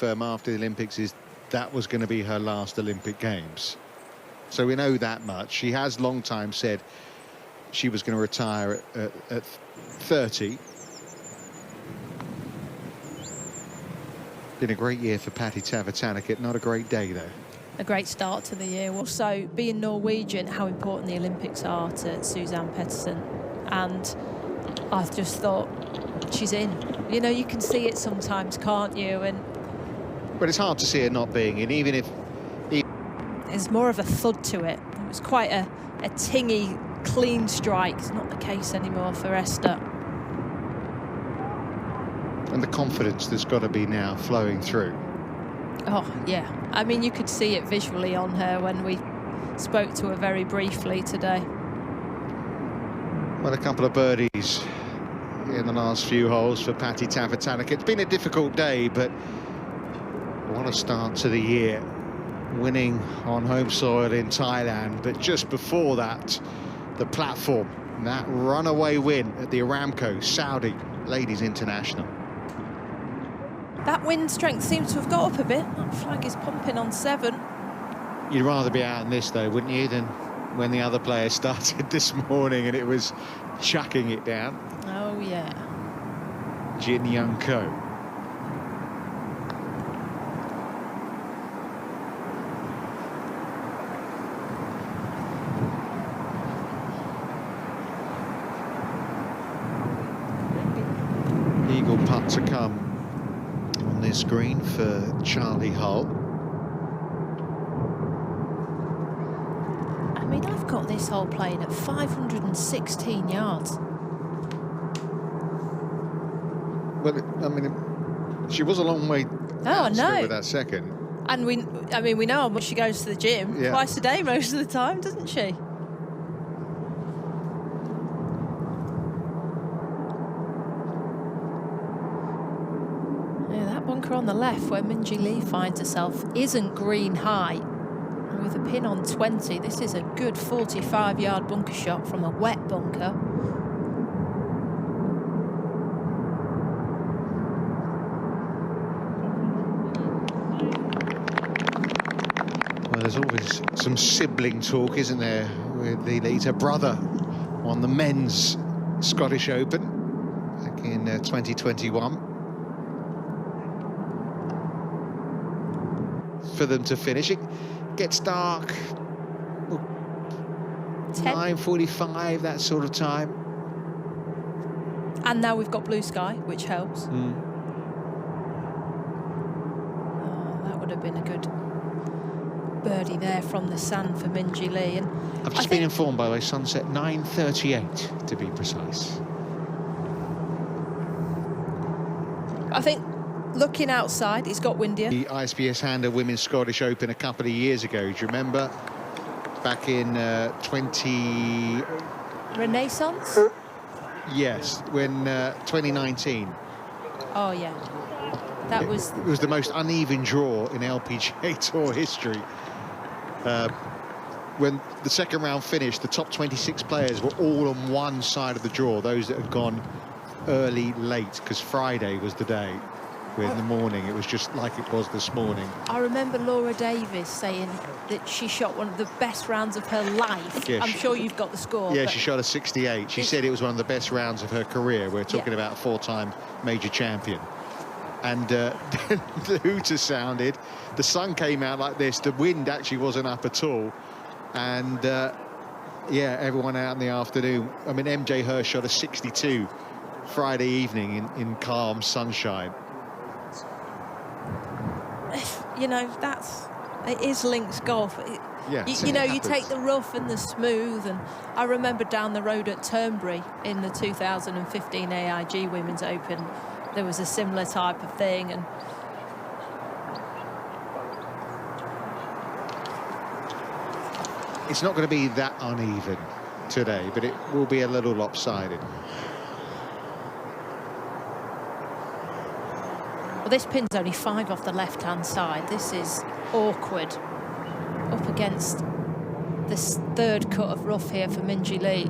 after the Olympics is that was going to be her last Olympic Games. So we know that much. She has long time said she was going to retire at 30. Been a great year for Patty Tavatanakit. Not a great day, though. A great start to the year. Also, being Norwegian, how important the Olympics are to Suzanne Pettersen. And I just thought, she's in. You know, you can see it sometimes, can't you? But it's hard to see her not being in, even if... There's more of a thud to it. It was quite a tingy, clean strike. It's not the case anymore for Esther. And the confidence that's got to be now flowing through. Oh, yeah. I mean, you could see it visually on her when we spoke to her very briefly today. Well, a couple of birdies in the last few holes for Patty Tavatanakit. It's been a difficult day, but what a start to the year. Winning on home soil in Thailand, but just before that, the platform, that runaway win at the Aramco Saudi Ladies International. That wind strength seems to have got up a bit. That flag is pumping on 7. You'd rather be out in this, though, wouldn't you, than when the other player started this morning and it was chucking it down. Oh, yeah. Jin Young Ko. Eagle putt to come on this green for Charlie Hull. I mean, I've got this hole playing at 516 yards. Well, I mean, she was a long way I know. with that second. And we know how much she goes to the gym twice a day most of the time, doesn't she? Bunker on the left where Minjee Lee finds herself isn't green high. And with a pin on 20, this is a good 45-yard bunker shot from a wet bunker. Well, there's always some sibling talk, isn't there, with the lead. Her brother won the men's Scottish Open back in 2021. For them to finish. It gets dark. 9:45, that sort of time. And now we've got blue sky, which helps. Oh, that would have been a good birdie there from the sand for Minjee Lee. And I've just been informed, by the way, sunset 9:38 to be precise. I think looking outside, it's got windier. The ISPS Handler Women's Scottish Open a couple of years ago, do you remember? Back in 20... Renaissance? Yes, when 2019. Oh, yeah. That was... It was the most uneven draw in LPGA Tour history. When the second round finished, the top 26 players were all on one side of the draw, those that had gone early, late, because Friday was the day. In the morning, it was just like it was this morning. I remember Laura Davis saying that she shot one of the best rounds of her life. Yeah, I'm sure you've got the score. Yeah, she shot a 68. She said it was one of the best rounds of her career. We're talking about a 4-time major champion. And the hooter sounded. The sun came out like this. The wind actually wasn't up at all. And yeah, everyone out in the afternoon. I mean, MJ Hirsch shot a 62 Friday evening in calm sunshine. You know, it is links golf. You know, you take the rough and the smooth, and I remember down the road at Turnberry in the 2015 AIG Women's Open, there was a similar type of thing. And it's not going to be that uneven today, but it will be a little lopsided. Well, this pin's only 5 off the left-hand side. This is awkward up against this third cut of rough here for Minjee Lee.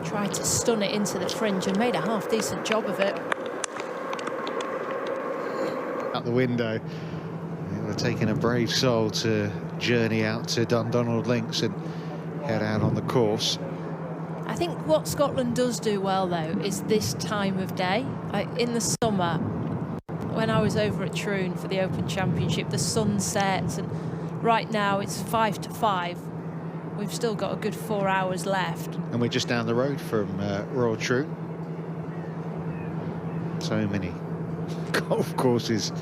Tried to stun it into the fringe and made a half-decent job of it. out the window. They're taking a brave soul to journey out to Dundonald Links and head out on the course. I think what Scotland does do well, though, is this time of day. In the summer, when I was over at Troon for the Open Championship, the sun sets, and right now it's 5 to 5. We've still got a good 4 hours left. And we're just down the road from Royal Troon. So many golf courses,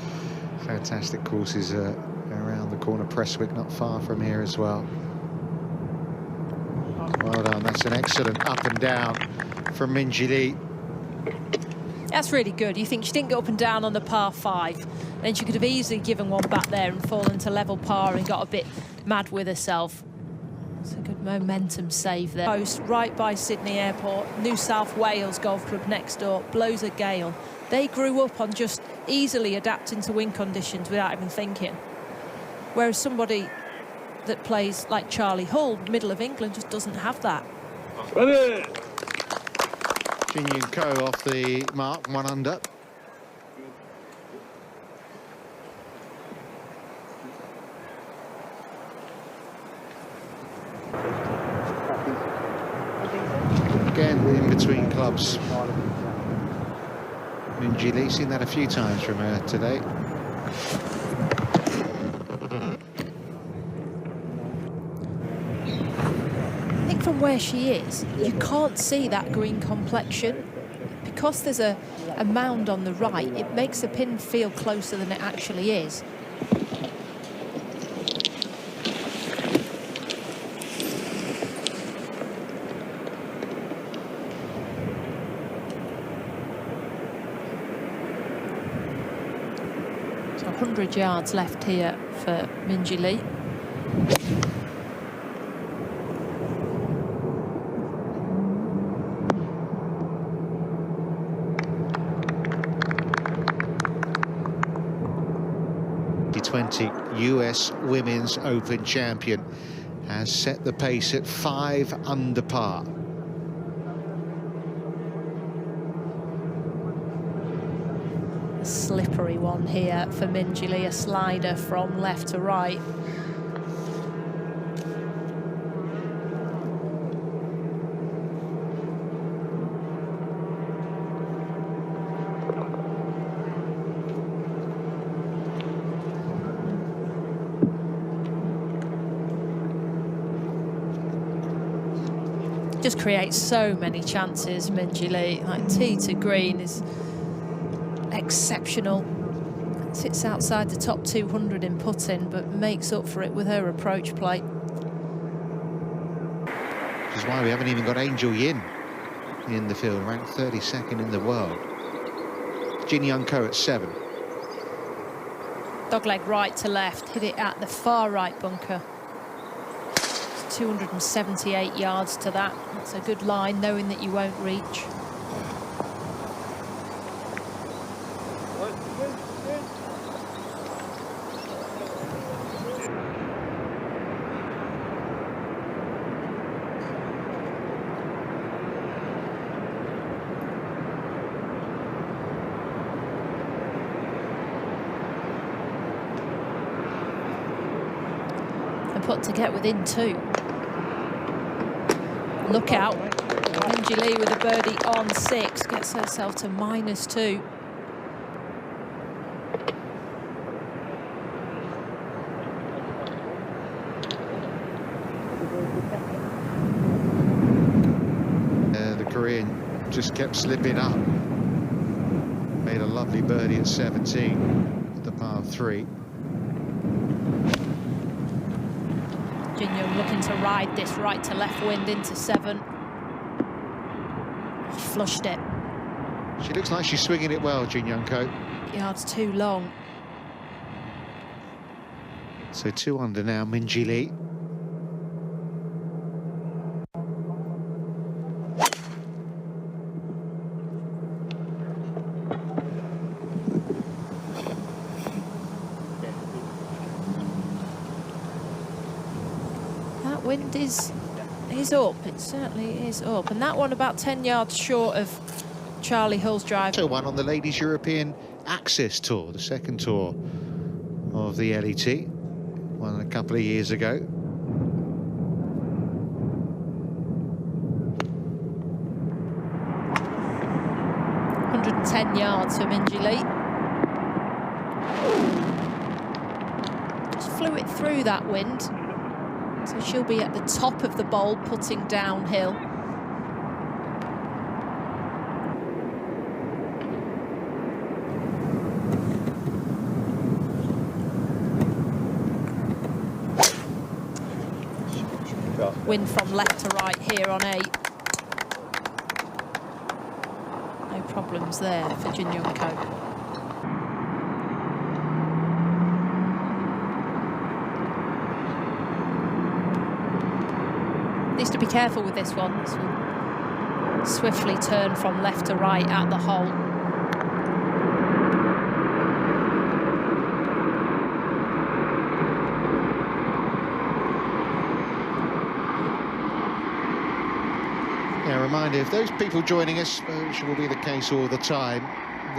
fantastic courses around the corner. Prestwick not far from here as well. Well done, that's an excellent up and down from Minjee Lee. That's really good. You think she didn't go up and down on the par 5, then she could have easily given one back there and fallen to level par and got a bit mad with herself. It's a good momentum save there. Post right by Sydney Airport, New South Wales Golf Club next door, blows a gale. They grew up on just easily adapting to wind conditions without even thinking. Whereas somebody that plays like Charlie Hull, middle of England, just doesn't have that. Jin Yoon Ko off the mark, 1 under. Again, in between clubs. Minjee Lee, seen that a few times from her today. From where she is, you can't see that green complexion. Because there's a mound on the right, it makes the pin feel closer than it actually is. So 100 yards left here for Minjee Lee. US Women's Open champion has set the pace at 5 under par. A slippery one here for Minjee Lee, a slider from left to right. Just creates so many chances, Minjee Lee. Like tee to green is exceptional. Sits outside the top 200 in putting, but makes up for it with her approach play. Which is why we haven't even got Angel Yin in the field, ranked 32nd in the world. Jin Yoon Ko at 7. Dogleg right to left, hit it at the far right bunker. 278 yards to that. That's a good line, knowing that you won't reach. And put to get within 2. Look out. Minjee Lee with a birdie on 6, gets herself to -2. The Korean just kept slipping up. Made a lovely birdie at 17 at the par 3. Jin Yoon looking to ride this right to left wind into 7. Flushed it. She looks like she's swinging it well, Jin Yoon Ko. Yards too long. So 2 under now, Minjee Lee. That wind is up. It certainly is up. And that one about 10 yards short of Charlie Hull's drive. So 1 on the Ladies European Access Tour, the second tour of the LET, won a couple of years ago. .110 yards for Minjee Lee. Just flew it through that wind. So she'll be at the top of the bowl, putting downhill. Wind from left to right here on 8. No problems there for Jin Young Ko. Needs to be careful with this one. This will swiftly turn from left to right at the hole. Yeah, a reminder, if those people joining us, which will be the case all the time,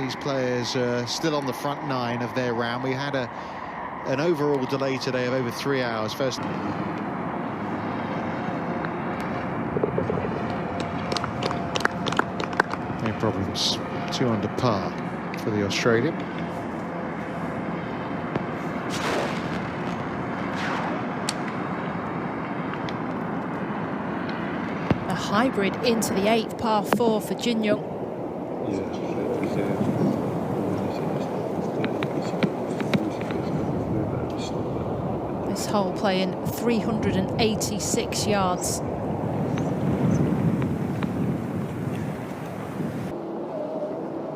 these players are still on the front 9 of their round. We had an overall delay today of over 3 hours. First. No problems. 2 under par for the Australian. A hybrid into the 8th, par 4 for Jin Young. This hole playing 386 yards.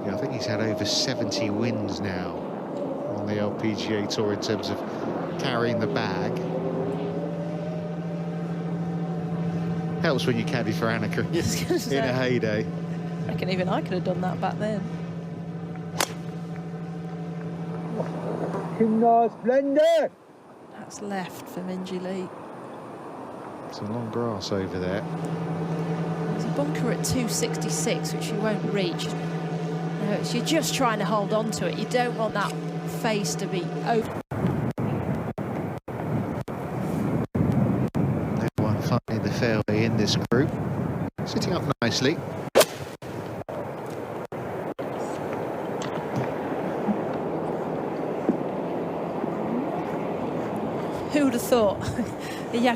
Yeah, I think he's had over 70 wins now on the LPGA Tour in terms of carrying the bag. Helps when you caddy for Annika in a heyday. I reckon even I could have done that back then. That's left for Minjee Lee. Some long grass over there. There's a bunker at 266, which you won't reach. No, you're just trying to hold on to it. You don't want that face to be open. No one finding the fairway in this group. Sitting up nicely. Who would have thought? Yeah.